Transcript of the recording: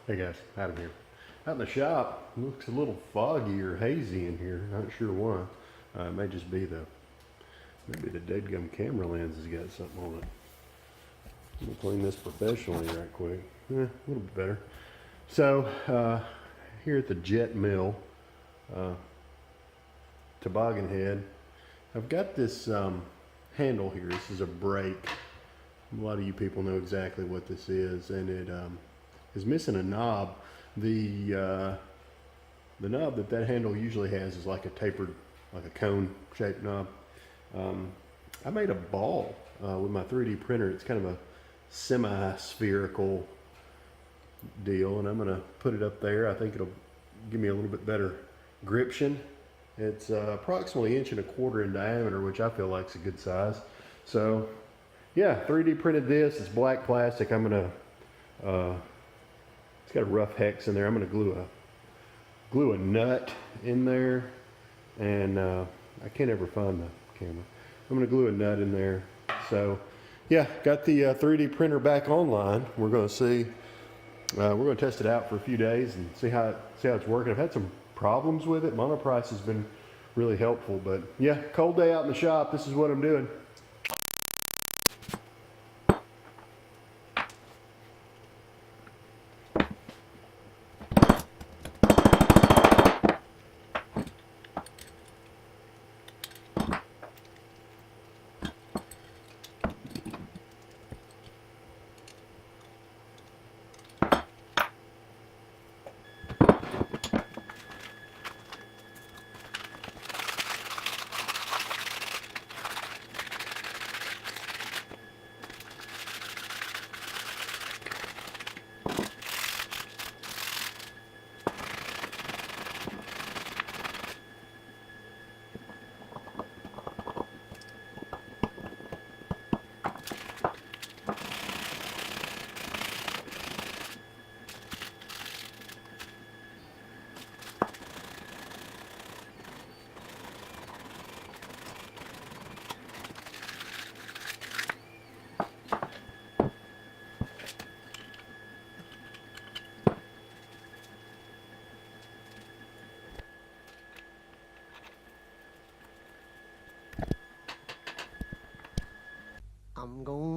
Hey guys, Adam here. Out in the shop, looks a little foggy or hazy in here. Not sure why. It may just be maybe the deadgum camera lens has got something on it. I'm gonna clean this professionally right quick. A little bit better. So, here at the Jet Mill, Toboggan Head, I've got this handle here. This is a brake. A lot of you people know exactly what this is, and it is missing a knob. The knob that handle usually has is like a tapered, like a cone shaped knob. I made a ball with my 3D printer. It's kind of a semi-spherical deal, and I'm gonna put it up there. I think it'll give me a little bit better gription. It's approximately 1.25 inches in diameter, which I feel like is a good size. So yeah, 3D printed this. It's black plastic. I'm gonna it's got a rough hex in there. I'm gonna glue a nut in there, and I can't ever find the camera. I'm gonna glue a nut in there. So yeah, got the 3D printer back online. We're gonna see. We're gonna test it out for a few days and see how it's working. I've had some problems with it. Monoprice has been really helpful, but yeah, cold day out in the shop. This is what I'm doing. I'm gonna